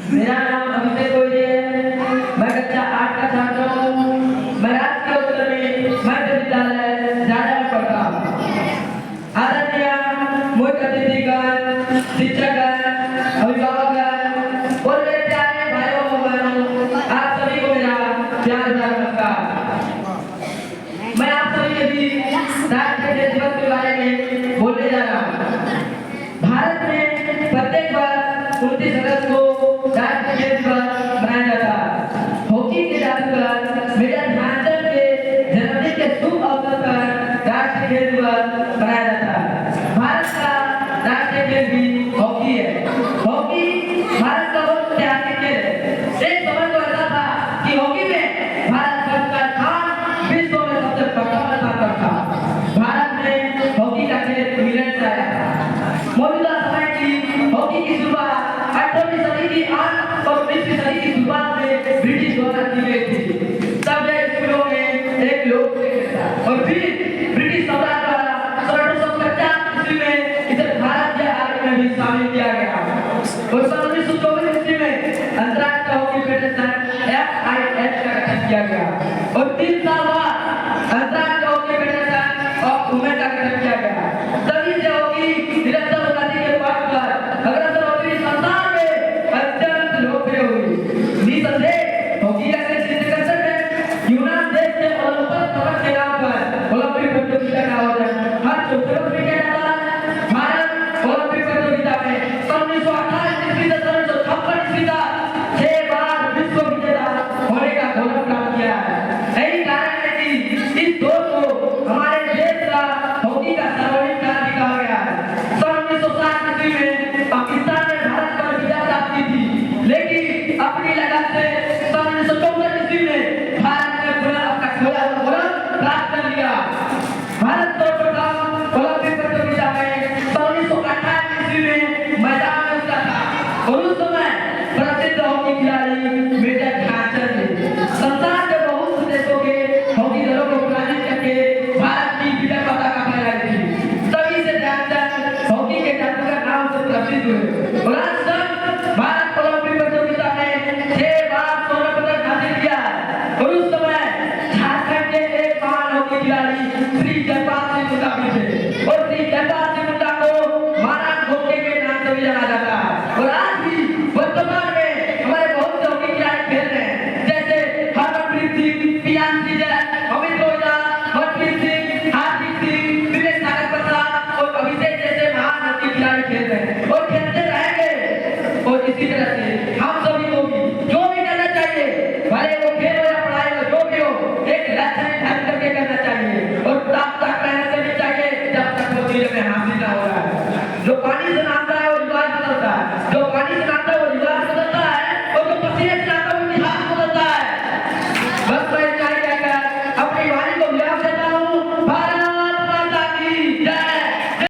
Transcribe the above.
मेरा नाम अभिषेक कोइरे है। मैं कक्षा 8 का छात्र हूँ। मैं राजकीय उत्तर मध्य विद्यालय झाझा में पढ़ता हूँ। आदरणीय मुख्य अतिथिगण, शिक्षकगण, अभिभावकगण और मेरे प्यारे भाइयों और बहनों, आप सभी को मेरा प्यार भरा नमस्कार। मैं आप सभी के बीच राष्ट्रीय दिवस के बारे में बोलने जा रहा हूँ। भारत में प्रत्येक वर्ष 29 अगस्त को राष्ट्रीय दिवस मनाया जाता है। हॉकी के जादूगर मेजर ध्यानचंद के जन्मदिन के शुभ अवसर पर राष्ट्रीय दिवस मनाया जाता है। भारत का राष्ट्रीय खेल भी हॉकी है। हॉकी भारत का बहुत ऐतिहासिक खेल है। एक समय तो ऐसा था कि हॉकी में भारत का स्थान विश्व में सबसे प्रथम स्थान पर था। भारत में हॉकी का खेल इंग्लैंड से आया था। मौजूदा समय की हॉकी की शुरुआत 18वीं सदी की अंत और 19वीं सदी की शुरुआत में ब्रिटिश द्वारा की गई थी। तब यह स्कूलों में एक लोकप्रिय खेल था और फिर ब्रिटिश साम्राज्य द्वारा 1850 ईस्वी में इसे भारतीय आर्मी में भी शामिल किया गया और 1924 ईस्वी में अंतर्राष्ट्रीय हॉकी फेडरेशन FIH का गठन किया गया और 3 साल बाद अंतर्राष्ट्रीय हॉकी फेडरेशन ऑफ वुमेन का गठन किया गया। तभी से हॉकी निरंतर उन्नति के पथ पर अग्रसर होती संसार में अत्यंत लोकप्रिय हुई। निसंदेह हॉकी का खेल सिद्ध है। यूनान देश के ओलंपिक पदक के नाम पर ओलंपिक प्रतियोगिता का आयोजन हर 4 वर्ष में किया जाता है। भारत ओलंपिक प्रतियोगिता में 1928 ईस्वी से 1956 ईस्वी तक 6 बार विश्व विजेता होने का गौरव प्राप्त किया है। यही कारण है कि इस दौर को हमारे देश का हॉकी का सर्वाधिक क्रांति कहा गया है। 1960 ईस्वी में पाकिस्तान ने भारत पर विजय प्राप्त की थी, लेकिन अपनी लगन से 1964 ईस्वी में भारत ने पुनः अपना खोया हुआ गौरव प्राप्त कर लिया। भारत सर्वप्रथम ओलंपिक प्रतियोगिता में 1928 ईस्वी में मैदान में उतरा था और उस समय प्रसिद्ध हॉकी खिलाड़ी मेजर ध्यानचंद थे। संसार के बहुत से देशों के हॉकी दलों को पराजित करके भारत की विजय पताका फहराई थी। तभी से ध्यानचंद हॉकी के जादूगर नाम से प्रसिद्ध हुए और आज तक भारत ओलंपिक प्रतियोगिता में 6 बार स्वर्ण पदक हासिल किया और उस समय झारखंड के एक महान हॉकी खिलाड़ी श्री जयपाल सिंह मुंडा भी थे और श्री जयपाल सिंह मुंडा को महाराज हॉकी के नाम से भी जाना जाता है। और आज भी वर्तमान में हमारे बहुत से हॉकी खिलाड़ी खेल रहे हैं, जैसे हरमनप्रीत सिंह, प्रियांशी जैन, अमित ओझा, मनप्रीत सिंह, हार्दिक सिंह, दिनेश नागरप्रसाद और अभिषेक जैसे महान हॉकी खिलाड़ी खेल रहे हैं और खेलते रहेंगे। और इसी तरह से हम सभी को भी जो भी करना चाहिए, भले वो खेल हो या पढ़ाई हो, जो भी हो, एक लक्ष्य निर्धारित करके करना चाहिए और तब तक रहना चाहिए जब तक वो चीज में हासिल ना हो रहा है। जो पानी से नामता है वो जुआर बदलता है।